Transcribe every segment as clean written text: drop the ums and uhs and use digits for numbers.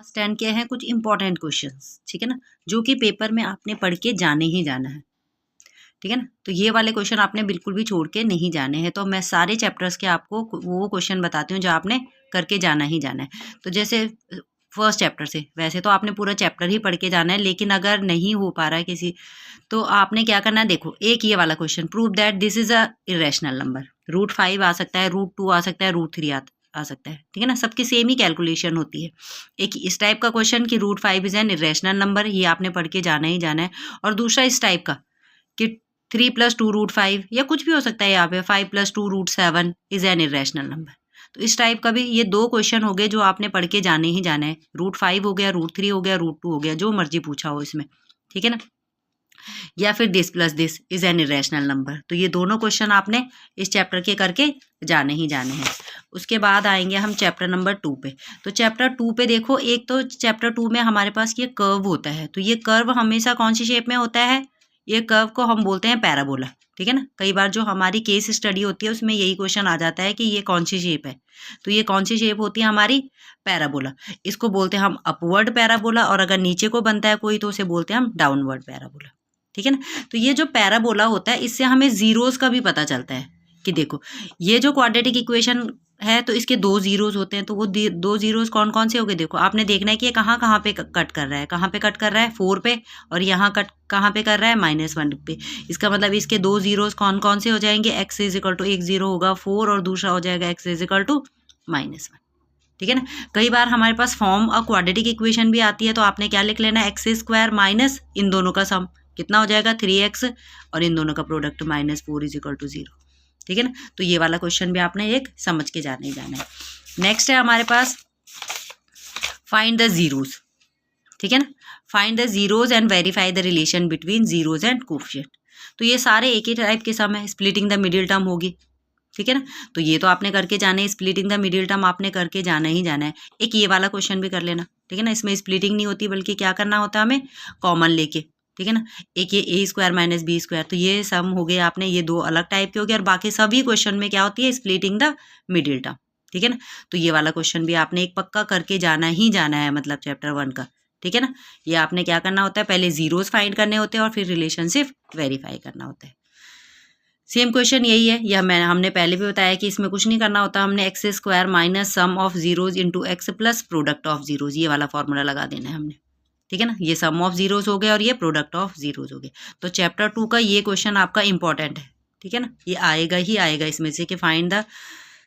Stand किया है कुछ इंपॉर्टेंट क्वेश्चंस, ठीक है ना, जो कि पेपर में आपने पढ़ के जाने ही जाना है, ठीक है ना। तो ये वाले क्वेश्चन आपने बिल्कुल भी छोड़ के नहीं जाने हैं। तो मैं सारे चैप्टर्स के आपको वो क्वेश्चन बताती हूँ जो आपने करके जाना ही जाना है। तो जैसे फर्स्ट चैप्टर से, वैसे तो आपने पूरा चैप्टर ही पढ़ के जाना है, लेकिन अगर नहीं हो पा रहा है किसी, तो आपने क्या करना है, देखो एक ये वाला question, prove that this is a irrational number. √5 आ सकता है, √2 आ सकता है, √3 आ सकता है, ठीक है ना, सबकी सेम ही कैलकुलेशन होती है। एक इस टाइप का क्वेश्चन कि √5 इज एन इरेशनल नंबर, ये आपने पढ़ के जाना ही जाना है। और दूसरा इस टाइप का कि 3 + 2 √5, या कुछ भी हो सकता है, यहाँ पे 5 + 2 √7 इज एन इरेशनल नंबर। तो इस टाइप का भी ये 2 क्वेश्चन हो गए जो आपने पढ़ के जाने ही जाना है। √5 हो गया, √3 हो गया, √2 हो गया, जो मर्जी पूछा हो इसमें, ठीक है ना। या फिर this plus this is an irrational number. तो ये दोनों क्वेश्चन आपने इस चैप्टर के करके जाने ही जाने हैं। उसके बाद आएंगे हम चैप्टर नंबर 2 पे। तो चैप्टर 2 पे देखो, एक तो चैप्टर 2 में हमारे पास ये कर्व होता है। तो ये कर्व हमेशा कौन सी शेप में होता है, ये कर्व को हम बोलते हैं पैराबोला, ठीक है ना। कई बार जो हमारी केस स्टडी होती है उसमें यही क्वेश्चन आ जाता है कि ये कौन सी शेप है। तो ये कौन सी शेप होती है हमारी, पैराबोला। इसको बोलते हैं हम अपवर्ड पैराबोला, और अगर नीचे को बनता है कोई तो उसे बोलते हैं हम डाउनवर्ड पैराबोला, ठीक है ना। तो ये जो पैराबोला होता है इससे हमें जीरोस का भी पता चलता है कि देखो ये जो क्वाड्रेटिक इक्वेशन है तो इसके 2 जीरोस होते हैं। तो वो 2 जीरोस कौन कौन से हो गए, देखो आपने देखना है कि ये कहाँ कहाँ पे कट कर रहा है, कहाँ पे कट कर रहा है 4 पे, और यहाँ कट कहाँ पे कर रहा है -1 पे। इसका मतलब इसके 2 जीरोस कौन कौन से हो जाएंगे, x = एक जीरो होगा 4 और दूसरा हो जाएगा x = -1, ठीक है ना। कई बार हमारे पास फॉर्म और क्वाड्रेटिक इक्वेशन भी आती है, तो आपने क्या लिख लेना, x² माइनस इन दोनों का सम कितना हो जाएगा 3x, और इन दोनों का प्रोडक्ट -4 = 0, ठीक है ना। तो ये वाला क्वेश्चन भी आपने एक समझ के जाना ही जाना है। नेक्स्ट है हमारे पास फाइंड द जीरोस, ठीक है ना। Find the zeros and verify the relation between zeros and coefficient. तो ये सारे एक ही टाइप के सम है, स्प्लिटिंग द मिडिल टर्म होगी, ठीक है ना। तो ये तो आपने करके जाना है, स्प्लिटिंग द मिडिल टर्म आपने करके जाना ही जाना है। एक ये वाला क्वेश्चन भी कर लेना, ठीक है ना। इसमें स्प्लिटिंग नहीं होती, बल्कि क्या करना होता है हमें, कॉमन लेके, ठीक है ना। एक ये a² - b², तो ये सम हो गए आपने, ये 2 अलग टाइप के हो गए, और बाकी सभी क्वेश्चन में क्या होती है, स्प्लिटिंग द मिडिल टर्म, ठीक है ना। तो ये वाला क्वेश्चन भी आपने एक पक्का करके जाना ही जाना है, मतलब चैप्टर 1 का, ठीक है ना। ये आपने क्या करना होता है, पहले जीरोस फाइंड करने होते हैं और फिर रिलेशनशिप वेरीफाई करना होता है। सेम क्वेश्चन यही है, यह हमने पहले भी बताया कि इसमें कुछ नहीं करना होता, हमने x² minus sum of zeros into x plus product of zeros, ये वाला फॉर्मूला लगा देना है हमने, ठीक है ना। ये सम ऑफ जीरोज हो गए और ये प्रोडक्ट ऑफ जीरोज हो गए। तो चैप्टर 2 का ये क्वेश्चन आपका इंपॉर्टेंट है, ठीक है ना, ये आएगा ही आएगा इसमें से कि find the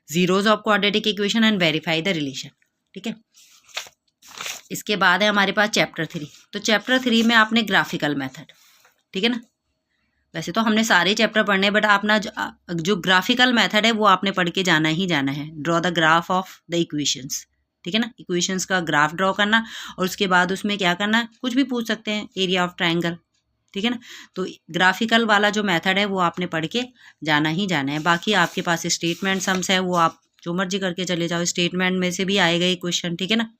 zeros of quadratic equation and verify the relation, ठीक है। इसके बाद है हमारे पास चैप्टर 3। तो चैप्टर 3 में आपने ग्राफिकल मेथड, ठीक है ना। वैसे तो हमने सारे चैप्टर पढ़ने हैं, बट अपना जो ग्राफिकल मेथड है वो आपने पढ़ के जाना ही जाना है। Draw the graph of the equations, ठीक है ना, इक्वेशंस का ग्राफ ड्रॉ करना, और उसके बाद उसमें क्या करना, कुछ भी पूछ सकते हैं, एरिया ऑफ ट्रायंगल, ठीक है ना। तो ग्राफिकल वाला जो मेथड है वो आपने पढ़ के जाना ही जाना है। बाकी आपके पास स्टेटमेंट सम्स है, वो आप जो मर्जी करके चले जाओ, स्टेटमेंट में से भी आएगा ये क्वेश्चन, ठीक है ना।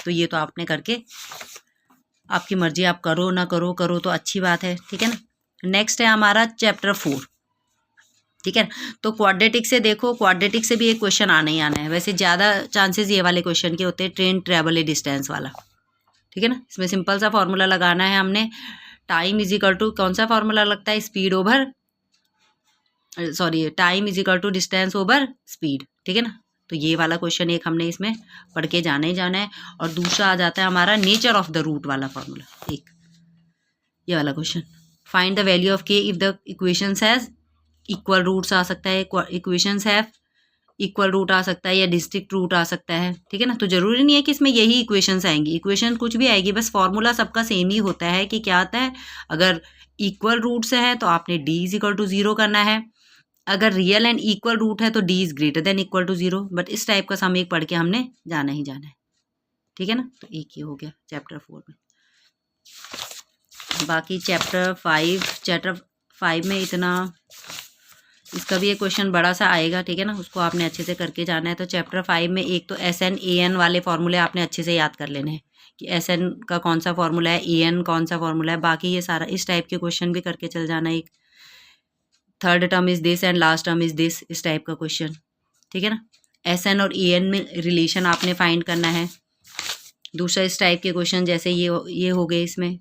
तो ये तो आपने करके, आपकी मर्जी, आप करो ना करो, करो तो अच्छी बात है, ठीक है ना। नेक्स्ट है हमारा चैप्टर 4, ठीक है। तो क्वाड्रेटिक से देखो, क्वाड्रेटिक से भी एक क्वेश्चन आना ही आना है। वैसे ज़्यादा चांसेस ये वाले क्वेश्चन के होते हैं, ट्रेन ट्रेवल ए डिस्टेंस वाला, ठीक है ना। इसमें सिंपल सा फॉर्मूला लगाना है हमने, टाइम = कौन सा फॉर्मूला लगता है, speed over, sorry, time = distance over speed, ठीक है ना। तो ये वाला क्वेश्चन एक हमने इसमें पढ़ के जाना ही जाना है। और दूसरा आ जाता है हमारा नेचर ऑफ द रूट वाला फॉर्मूला, एक ये वाला question, find the value of k if the equations has equal roots आ सकता है, इक्वेशंस हैव इक्वल रूट आ सकता है, या डिस्टिंक्ट रूट आ सकता है, ठीक है ना। तो जरूरी नहीं है कि इसमें यही इक्वेशंस आएंगी, इक्वेशन कुछ भी आएगी, बस फॉर्मूला सबका सेम ही होता है कि क्या आता है, अगर इक्वल रूट से है तो आपने d = 0 करना है, अगर रियल एंड इक्वल रूट है तो d > 0। बट इस टाइप का सम एक पढ़ के हमने जाना ही जाना है, ठीक है ना। तो एक ही हो गया चैप्टर 4 में। बाकी चैप्टर 5 में इतना, इसका भी एक क्वेश्चन बड़ा सा आएगा, ठीक है ना, उसको आपने अच्छे से करके जाना है। तो चैप्टर 5 में एक तो SN AN वाले फॉर्मूले आपने अच्छे से याद कर लेने हैं कि SN का कौन सा फॉर्मूला है, AN कौन सा फॉर्मूला है। बाकी ये सारा इस टाइप के क्वेश्चन भी करके चल जाना। एक third term is this and last term is this, इस टाइप का क्वेश्चन, ठीक है ना। SN और AN में रिलेशन आपने फाइंड करना है। दूसरा इस टाइप के क्वेश्चन जैसे ये हो गए, इसमें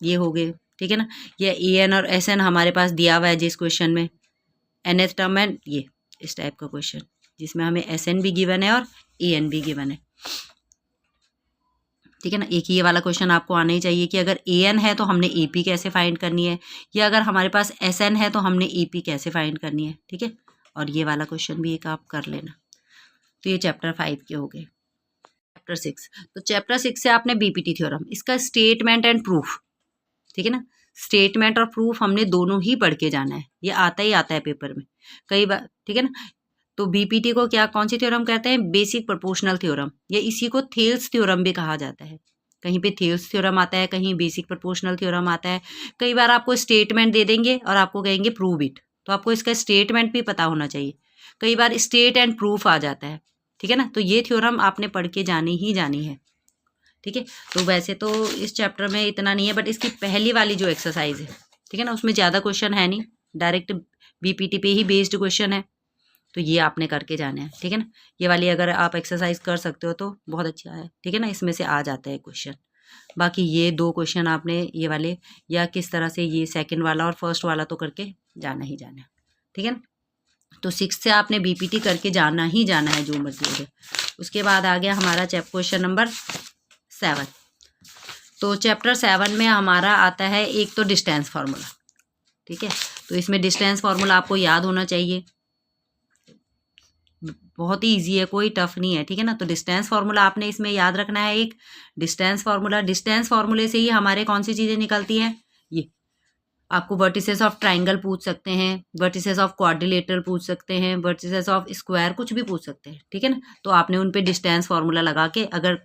ये हो गए, ठीक है ना। ये AN और SN हमारे पास दिया हुआ है जिस क्वेश्चन में, nth टर्म एंड ये इस टाइप का क्वेश्चन जिसमें हमें SN भी गिवन है और AN भी गिवन है, ठीक है ना। एक ये वाला क्वेश्चन आपको आना ही चाहिए कि अगर AN है तो हमने AP कैसे फाइंड करनी है, या अगर हमारे पास SN है तो हमने AP कैसे फाइंड करनी है, ठीक है। और ये वाला क्वेश्चन भी एक आप कर लेना। तो ये चैप्टर 5 के हो गए। चैप्टर 6, तो चैप्टर 6 से आपने BPT थ्योरम, इसका स्टेटमेंट एंड प्रूफ, ठीक है ना। स्टेटमेंट और प्रूफ हमने दोनों ही पढ़ के जाना है, ये आता ही आता है पेपर में कई बार, ठीक है ना। तो BPT को क्या, कौन सी थ्योरम कहते हैं, बेसिक प्रोपोर्शनल थ्योरम, या इसी को थेल्स थ्योरम भी कहा जाता है। कहीं पे थेल्स थ्योरम आता है, कहीं बेसिक प्रोपोर्शनल थ्योरम आता है। कई बार आपको स्टेटमेंट दे देंगे और आपको कहेंगे प्रूव इट, तो आपको इसका स्टेटमेंट भी पता होना चाहिए। कई बार स्टेट एंड प्रूफ आ जाता है, ठीक है ना। तो ये थ्योरम आपने पढ़ के जानी ही जानी है, ठीक है। तो वैसे तो इस चैप्टर में इतना नहीं है, बट इसकी पहली वाली जो एक्सरसाइज है, ठीक है ना, उसमें ज़्यादा क्वेश्चन है नहीं, डायरेक्ट BPT पे ही बेस्ड क्वेश्चन है, तो ये आपने करके जाना है, ठीक है ना। ये वाली अगर आप एक्सरसाइज कर सकते हो तो बहुत अच्छा है, ठीक है ना, इसमें से आ जाता है क्वेश्चन। बाकी ये 2 क्वेश्चन आपने ये वाले, या किस तरह से ये सेकंड वाला और फर्स्ट वाला तो करके जाना ही जाना है, ठीक है ना। तो 6 से आपने BPT करके जाना ही जाना है, जो मर्जी हो जाए। उसके बाद आ गया हमारा क्वेश्चन नंबर 7। तो चैप्टर 7 में हमारा आता है एक तो डिस्टेंस फार्मूला, ठीक है। तो इसमें डिस्टेंस फार्मूला आपको याद होना चाहिए, बहुत ही इजी है, कोई टफ नहीं है, ठीक है ना। तो डिस्टेंस फार्मूला आपने इसमें याद रखना है, एक डिस्टेंस फार्मूला। डिस्टेंस फार्मूले से ही हमारे कौन सी चीज़ें निकलती हैं, ये आपको वर्टिसेस ऑफ ट्राइंगल पूछ सकते हैं, वर्टिसेस ऑफ क्वाड्रिलेटरल पूछ सकते हैं, वर्टिसेस ऑफ स्क्वायर, कुछ भी पूछ सकते हैं, ठीक है ना। तो आपने उन पे डिस्टेंस फार्मूला लगा के, अगर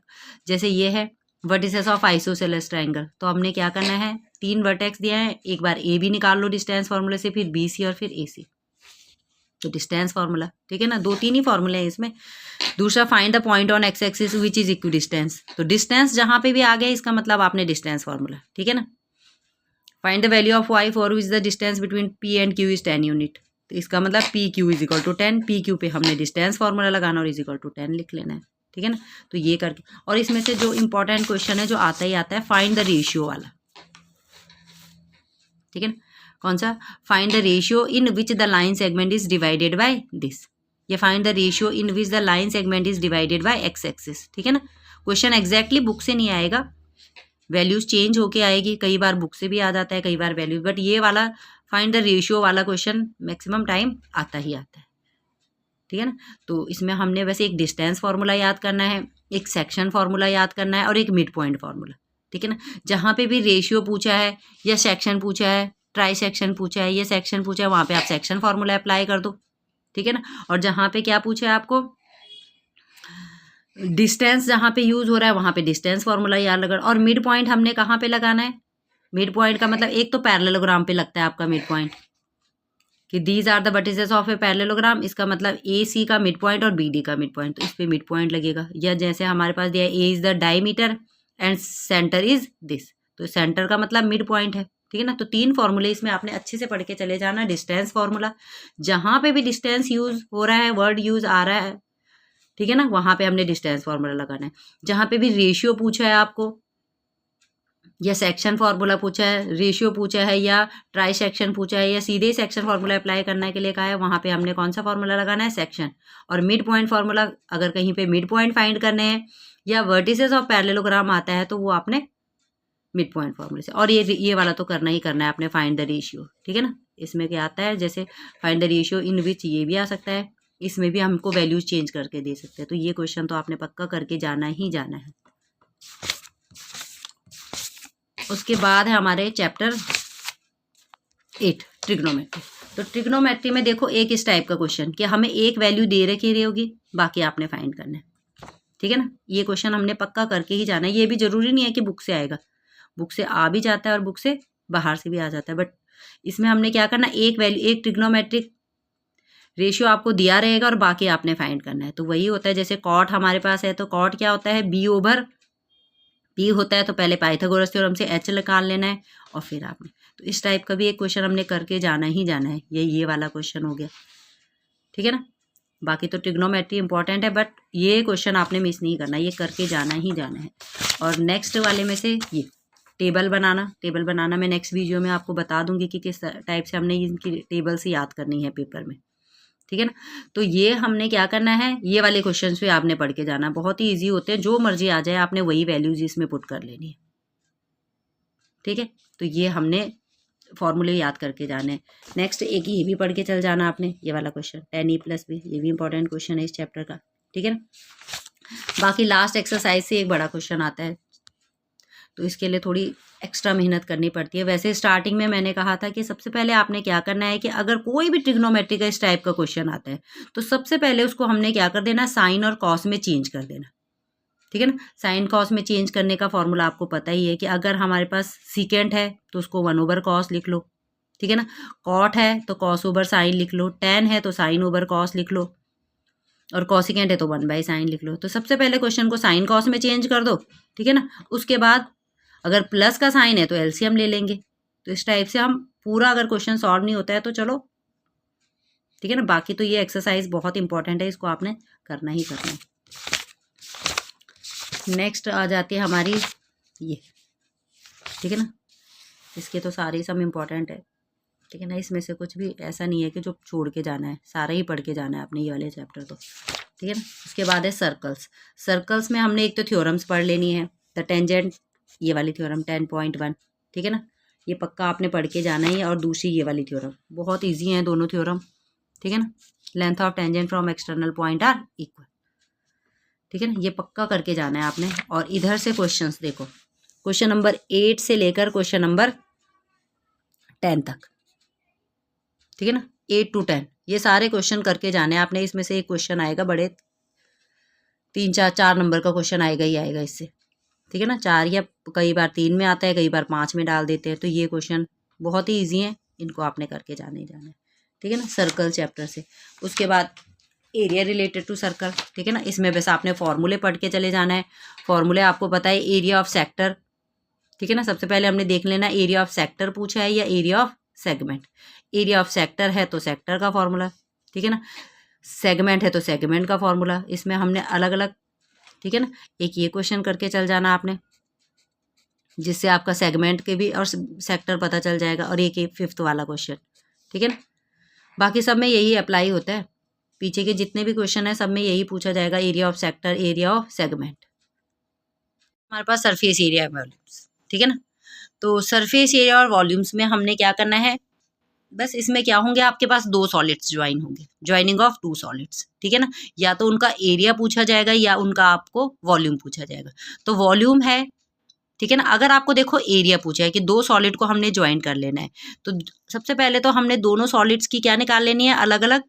जैसे ये है वर्टिसेस ऑफ आइसोसेलेस ट्राइंगल, तो हमने क्या करना है, 3 वर्टेक्स दिया है, एक बार A भी निकाल लो डिस्टेंस फार्मूले से, फिर BC और फिर AC, तो डिस्टेंस फार्मूला, ठीक है ना। 2-3 ही फार्मूले हैं इसमें। दूसरा find the point on x axis which is equi distance, तो डिस्टेंस जहाँ पे भी आ गया इसका मतलब आपने डिस्टेंस फार्मूला, ठीक है ना। Find the value of y for which the distance between P and Q is 10 unit, तो इसका मतलब PQ is equal to 10, PQ पे हमने डिस्टेंस फार्मूला लगाना और इज इक्वल टू 10 लिख लेना है, ठीक है ना। तो ये करके, और इसमें से जो इंपॉर्टेंट क्वेश्चन है जो आता ही आता है, फाइंड द रेशियो वाला, ठीक है ना। कौन सा, find the ratio in which the line segment is divided by this, ये find the ratio in which the line segment is divided by X axis, ठीक है ना। क्वेश्चन एग्जैक्टली बुक से नहीं आएगा, वैल्यूज चेंज होके आएगी, कई बार बुक से भी आ जाता है, कई बार वैल्यूज, बट ये वाला फाइंड द रेशियो वाला क्वेश्चन मैक्सिमम टाइम आता ही आता है, ठीक है ना। तो इसमें हमने वैसे एक डिस्टेंस फार्मूला याद करना है, एक सेक्शन फार्मूला याद करना है और एक मिड पॉइंट फार्मूला, ठीक है ना। जहाँ पे भी रेशियो पूछा है या सेक्शन पूछा है, ट्राई सेक्शन पूछा है या सेक्शन पूछा है, वहाँ पे आप सेक्शन फार्मूला अप्लाई कर दो, ठीक है ना। और जहाँ पे क्या पूछा है आपको, डिस्टेंस जहाँ पे यूज हो रहा है वहाँ पे डिस्टेंस फार्मूला याद लगा। और मिड पॉइंट हमने कहाँ पे लगाना है, मिड पॉइंट का मतलब एक तो पैरेललोग्राम पे लगता है आपका मिड पॉइंट, कि these are the vertices of a parallelogram, इसका मतलब AC का मिड पॉइंट और BD का मिड पॉइंट, तो इस पे मिड पॉइंट लगेगा। या जैसे हमारे पास दिया है A is the diameter and centre is this, तो सेंटर का मतलब मिड पॉइंट है, ठीक है ना। तो 3 फॉर्मूले इसमें आपने अच्छे से पढ़ के चले जाना। डिस्टेंस फार्मूला, जहाँ पे भी डिस्टेंस यूज हो रहा है, वर्ड यूज आ रहा है, ठीक है ना, वहाँ पे हमने डिस्टेंस फार्मूला लगाना है। जहाँ पे भी रेशियो पूछा है आपको, या सेक्शन फार्मूला पूछा है, रेशियो पूछा है, या ट्राई सेक्शन पूछा है, या सीधे सेक्शन फार्मूला अप्लाई करने के लिए कहा है, वहाँ पे हमने कौन सा फार्मूला लगाना है, सेक्शन। और मिड पॉइंट फार्मूला, अगर कहीं पे मिड पॉइंट फाइंड करने हैं या वर्टिसेस ऑफ पैरेललोग्राम आता है तो वो आपने मिड पॉइंट फार्मूले से। और ये वाला तो करना ही करना है आपने, फाइंड द रेशियो, ठीक है ना। इसमें क्या आता है, जैसे फाइंड द रेशियो इन विच, ये भी आ सकता है, इसमें भी हमको वैल्यूज चेंज करके दे सकते हैं। तो ये क्वेश्चन तो आपने पक्का करके जाना ही जाना है। उसके बाद है हमारे चैप्टर 8 ट्रिग्नोमेट्री। तो ट्रिग्नोमेट्री में देखो एक इस टाइप का क्वेश्चन कि हमें एक वैल्यू दे रखी रही होगी, बाकी आपने फाइंड करना है, ठीक है ना। ये क्वेश्चन हमने पक्का करके ही जाना है। ये भी जरूरी नहीं है कि बुक से आएगा, बुक से आ भी जाता है और बुक से बाहर से भी आ जाता है, बट इसमें हमने क्या करना, एक वैल्यू, एक ट्रिग्नोमेट्रिक रेशियो आपको दिया रहेगा और बाकी आपने फाइंड करना है। तो वही होता है, जैसे कॉट हमारे पास है, तो कॉट क्या होता है, B/P होता है, तो पहले पाइथागोरस थ्योरम से H निकाल लेना है और फिर आपने, तो इस टाइप का भी एक क्वेश्चन हमने करके जाना ही जाना है। ये वाला क्वेश्चन हो गया, ठीक है ना। बाकी तो ट्रिग्नोमेट्री इंपॉर्टेंट है, बट ये क्वेश्चन आपने मिस नहीं करना, ये करके जाना ही जाना है। और नेक्स्ट वाले में से ये टेबल बनाना मैं नेक्स्ट वीडियो में आपको बता दूंगी कि किस टाइप से हमने इनकी टेबल से याद करनी है पेपर में, ठीक है ना। तो ये हमने क्या करना है, ये वाले क्वेश्चंस भी आपने पढ़ के जाना, बहुत ही ईजी होते हैं, जो मर्जी आ जाए आपने वही वैल्यूज इसमें पुट कर लेनी है, ठीक है। तो ये हमने फॉर्मूले याद करके जाने हैं। नेक्स्ट एक ये भी पढ़ के चल जाना आपने, ये वाला क्वेश्चन 10e+b, ये भी इंपॉर्टेंट क्वेश्चन है इस चैप्टर का, ठीक है ना। बाकी लास्ट एक्सरसाइज से एक बड़ा क्वेश्चन आता है, तो इसके लिए थोड़ी एक्स्ट्रा मेहनत करनी पड़ती है। वैसे स्टार्टिंग में मैंने कहा था कि सबसे पहले आपने क्या करना है कि अगर कोई भी ट्रिग्नोमेट्री का इस टाइप का क्वेश्चन आता है तो सबसे पहले उसको हमने क्या कर देना, साइन और कॉस में चेंज कर देना, ठीक है ना। साइन कॉस में चेंज करने का फॉर्मूला आपको पता ही है कि अगर हमारे पास सीकेंट है तो उसको 1/cos लिख लो, ठीक है ना। कॉट है तो cos/sin लिख लो, टेन है तो sin/cos लिख लो, और कॉसिकेंट है तो 1/sin लिख लो। तो सबसे पहले क्वेश्चन को साइन कॉस में चेंज कर दो, ठीक है ना। उसके बाद अगर प्लस का साइन है तो एलसीएम ले लेंगे। तो इस टाइप से हम पूरा, अगर क्वेश्चन सॉल्व नहीं होता है तो चलो, ठीक है ना। बाकी तो ये एक्सरसाइज बहुत इंपॉर्टेंट है, इसको आपने करना ही करना है। नेक्स्ट आ जाती है हमारी ये, ठीक है ना। इसके तो सारे सब इम्पोर्टेंट है, ठीक है ना। इसमें से कुछ भी ऐसा नहीं है कि जो छोड़ के जाना है, सारा ही पढ़ के जाना है आपने ये वाले चैप्टर तो, ठीक है ना। उसके बाद है सर्कल्स। सर्कल्स में हमने एक तो थ्योरम्स पढ़ लेनी है, द टेंजेंट, ये वाली थ्योरम 10.1, ठीक है ना, ये पक्का आपने पढ़ के जाना ही है। और दूसरी ये वाली थ्योरम, बहुत ईजी है दोनों थ्योरम, ठीक है ना। Length of tangent from external point are equal, ठीक है ना, ये पक्का करके जाना है आपने। और इधर से क्वेश्चंस देखो, क्वेश्चन नंबर 8 से लेकर क्वेश्चन नंबर 10 तक, ठीक है ना, 8 to 10 ये सारे क्वेश्चन करके जाने हैं आपने। इसमें से एक क्वेश्चन आएगा, बड़े 3-4 नंबर का क्वेश्चन आएगा ही आएगा इससे, ठीक है ना। 4 या कई बार 3 में आता है, कई बार 5 में डाल देते हैं। तो ये क्वेश्चन बहुत ही ईजी है, इनको आपने करके जाने ही जाना है, ठीक है ना, सर्कल चैप्टर से। उसके बाद एरिया रिलेटेड टू सर्कल, ठीक है ना, इसमें बस आपने फॉर्मूले पढ़ के चले जाना है। फॉर्मूले आपको पता है, एरिया ऑफ सेक्टर, ठीक है ना। सबसे पहले हमने देख लेना एरिया ऑफ सेक्टर पूछा है या area of segment. Area of sector है तो सेक्टर का फॉर्मूला, ठीक है ना। सेगमेंट है तो सेगमेंट का फॉर्मूला। इसमें हमने अलग अलग, ठीक है ना, एक ये क्वेश्चन करके चल जाना आपने, जिससे आपका सेगमेंट के भी और सेक्टर पता चल जाएगा। और एक 5th वाला क्वेश्चन, ठीक है ना। बाकी सब में यही अप्लाई होता है, पीछे के जितने भी क्वेश्चन है सब में यही पूछा जाएगा, area of sector, area of segment. हमारे पास सरफेस एरिया है, वॉल्यूम्स, ठीक है ना। तो सरफेस एरिया और वॉल्यूम्स में हमने क्या करना है, बस इसमें क्या होंगे, आपके पास 2 सॉलिड्स ज्वाइन होंगे, ज्वाइनिंग ऑफ 2 सॉलिड्स, ठीक है ना। या तो उनका एरिया पूछा जाएगा या उनका आपको वॉल्यूम पूछा जाएगा। तो वॉल्यूम है, ठीक है ना। अगर आपको देखो एरिया पूछा है कि 2 सॉलिड को हमने ज्वाइन कर लेना है, तो सबसे पहले तो हमने दोनों सॉलिड्स की क्या निकाल लेनी है, अलग अलग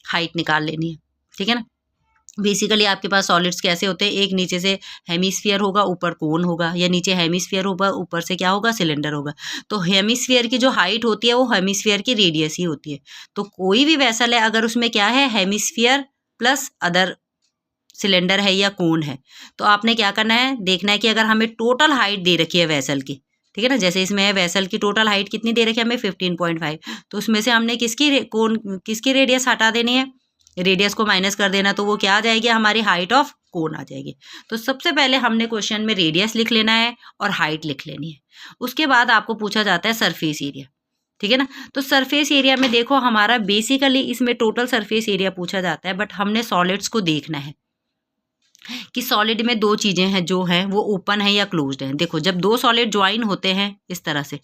हाइट निकाल लेनी है, ठीक है ना। बेसिकली आपके पास सॉलिड्स कैसे होते हैं, एक नीचे से हेमिस्फीयर होगा, ऊपर कोन होगा, या नीचे हेमिस्फीयर होगा, ऊपर से क्या होगा, सिलेंडर होगा। तो हेमिस्फीयर की जो हाइट होती है वो हेमिस्फीयर की रेडियस ही होती है। तो कोई भी वेसल है, अगर उसमें क्या है, हेमिस्फीयर प्लस अदर सिलेंडर है या कोन है, तो आपने क्या करना है, देखना है कि अगर हमें टोटल हाइट दे रखी है वेसल की, ठीक है ना, जैसे इसमें है वेसल की टोटल हाइट कितनी दे रखी है हमें 15.5, तो उसमें से हमने किसकी रेडियस हटा देनी है, रेडियस को माइनस कर देना, तो वो क्या आ जाएगी, हमारी हाइट ऑफ कोन आ जाएगी। तो सबसे पहले हमने क्वेश्चन में रेडियस लिख लेना है और हाइट लिख लेनी है। उसके बाद आपको पूछा जाता है सरफेस एरिया, ठीक है ना। तो सरफेस एरिया में देखो, हमारा बेसिकली इसमें टोटल सरफेस एरिया पूछा जाता है, बट हमने सॉलिड्स को देखना है कि सॉलिड में 2 चीजें हैं जो हैं वो ओपन है या क्लोज्ड है। देखो, जब 2 सॉलिड ज्वाइन होते हैं इस तरह से,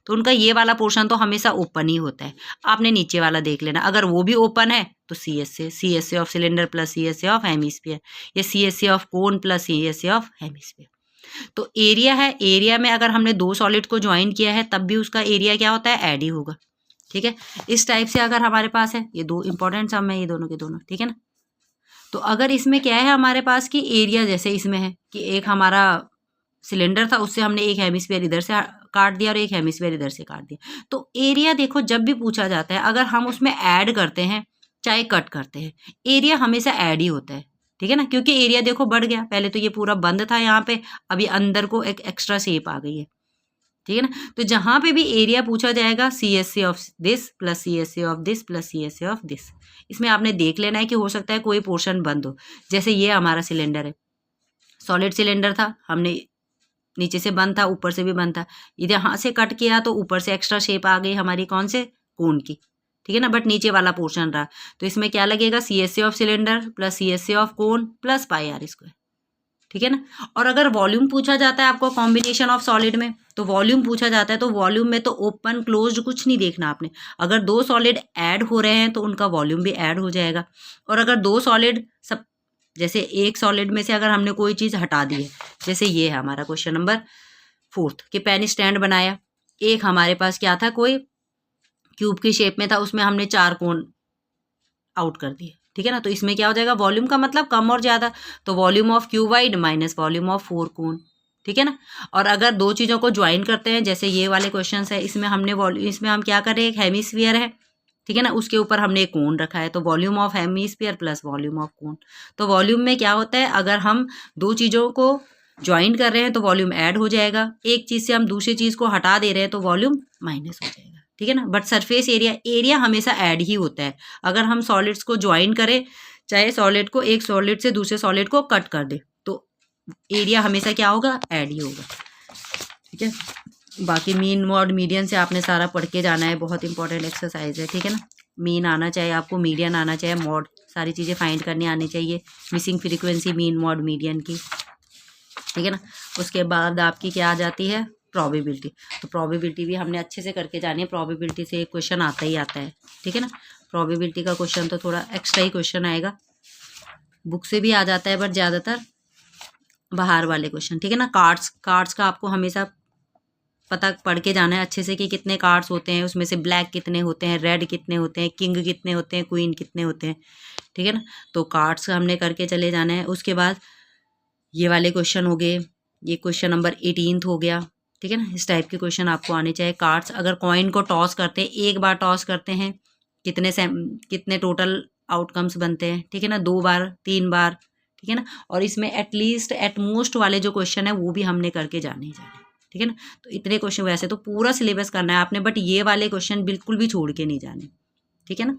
तो उनका ये वाला पोर्शन तो हमेशा ओपन ही होता है। आपने नीचे वाला देख लेना, अगर वो भी ओपन है तो C S A of cylinder plus C S A of hemisphere, या C S A of cone plus C S A of hemisphere. तो एरिया है, एरिया में अगर हमने 2 सॉलिड को ज्वाइन किया है तब भी उसका एरिया क्या होता है, ऐड ही होगा, ठीक है। इस टाइप से अगर हमारे पास है, ये 2 इंपॉर्टेंट सम है, ये दोनों के दोनों, ठीक है ना। तो अगर इसमें क्या है हमारे पास कि एरिया, जैसे इसमें है कि एक हमारा सिलेंडर था, उससे हमने एक हेमिस्फीयर इधर से काट दिया और एक हेमिस्फीयर इधर से काट दिया। तो एरिया देखो, जब भी पूछा जाता है, अगर हम उसमें ऐड करते हैं चाहे कट करते हैं, एरिया हमेशा ऐड ही होता है, ठीक है ना। क्योंकि एरिया देखो बढ़ गया, पहले तो ये पूरा बंद था यहाँ पे, अभी अंदर को एक एक्स्ट्रा शेप आ गई है, ठीक है ना। तो जहाँ पे भी एरिया पूछा जाएगा CSA of this plus CSA of this plus CSA of this, इसमें आपने देख लेना है कि हो सकता है कोई पोर्शन बंद हो। जैसे ये हमारा सिलेंडर है, सॉलिड सिलेंडर था, हमने नीचे से बंद था, ऊपर से भी बंद था, इधर यहाँ से कट किया तो ऊपर से एक्स्ट्रा शेप आ गई हमारी कौन से, कोन की, ठीक है ना, बट नीचे वाला पोर्शन रहा। तो इसमें क्या लगेगा, CSA of cylinder plus CSA of cone plus pi r square, ठीक है ना। और अगर वॉल्यूम पूछा जाता है आपको कॉम्बिनेशन ऑफ सॉलिड में, तो वॉल्यूम पूछा जाता है तो वॉल्यूम में तो ओपन क्लोज्ड कुछ नहीं देखना आपने। अगर दो सॉलिड ऐड हो रहे हैं तो उनका वॉल्यूम भी ऐड हो जाएगा। और अगर दो सॉलिड सब, जैसे एक सॉलिड में से अगर हमने कोई चीज़ हटा दी है, जैसे ये है हमारा क्वेश्चन नंबर 4 कि पेन स्टैंड बनाया, एक हमारे पास क्या था, कोई क्यूब की शेप में था, उसमें हमने 4 कोन आउट कर दिए, ठीक है ना। तो इसमें क्या हो जाएगा, वॉल्यूम का मतलब कम और ज़्यादा, तो volume of cuboid minus volume of 4 कोन, ठीक है ना। और अगर दो चीज़ों को ज्वाइन करते हैं, जैसे ये वाले क्वेश्चन है, इसमें हमने इसमें हम क्या कर रहे हैं, एक हेमिस्फीयर है, ठीक है ना, उसके ऊपर हमने एक कोन रखा है, तो volume of hemisphere plus volume of cone. तो वॉल्यूम में क्या होता है, अगर हम दो चीज़ों को ज्वाइन कर रहे हैं तो वॉल्यूम ऐड हो जाएगा, एक चीज़ से हम दूसरी चीज़ को हटा दे रहे हैं तो वॉल्यूम माइनस हो जाएगा, ठीक है ना। बट सरफेस एरिया हमेशा ऐड ही होता है। अगर हम सॉलिड्स को ज्वाइन करें, चाहे सॉलिड को एक सॉलिड से दूसरे सॉलिड को कट कर दे, तो एरिया हमेशा क्या होगा, ऐड ही होगा, ठीक है। बाकी मीन मॉड मीडियन से आपने सारा पढ़ के जाना है, बहुत इंपॉर्टेंट एक्सरसाइज है, ठीक है ना। मीन आना चाहिए आपको, मीडियन आना चाहिए, मॉड, सारी चीज़ें फाइंड करनी आनी चाहिए, missing frequency mean mod median की, ठीक है ना। उसके बाद आपकी क्या आ जाती है, प्रोबेबिलिटी। तो प्रोबेबिलिटी भी हमने अच्छे से करके जानी है, प्रोबेबिलिटी से एक क्वेश्चन आता ही आता है, ठीक है ना। प्रोबेबिलिटी का क्वेश्चन तो थोड़ा एक्स्ट्रा ही क्वेश्चन आएगा, बुक से भी आ जाता है बट ज़्यादातर बाहर वाले क्वेश्चन, ठीक है ना। कार्ड्स का आपको हमेशा पता पढ़ के जाना है अच्छे से कि कितने कार्ड्स होते हैं, उसमें से ब्लैक कितने होते हैं, रेड कितने होते हैं, किंग कितने होते हैं, क्वीन कितने होते हैं, ठीक है ना। तो कार्ड्स हमने करके चले जाना है। उसके बाद ये वाले क्वेश्चन हो गए, ये क्वेश्चन नंबर 18 हो गया, ठीक है ना। इस टाइप के क्वेश्चन आपको आने चाहिए। कार्ड्स, अगर कॉइन को टॉस करते हैं, एक बार टॉस करते हैं, कितने टोटल आउटकम्स बनते हैं, ठीक है ना, 2 बार 3 बार, ठीक है ना। और इसमें एटलीस्ट एटमोस्ट वाले जो क्वेश्चन है वो भी हमने करके जाने ही जाने, ठीक है ना। तो इतने क्वेश्चन, वैसे तो पूरा सिलेबस करना है आपने, बट ये वाले क्वेश्चन बिल्कुल भी छोड़ के नहीं जाने, ठीक है ना।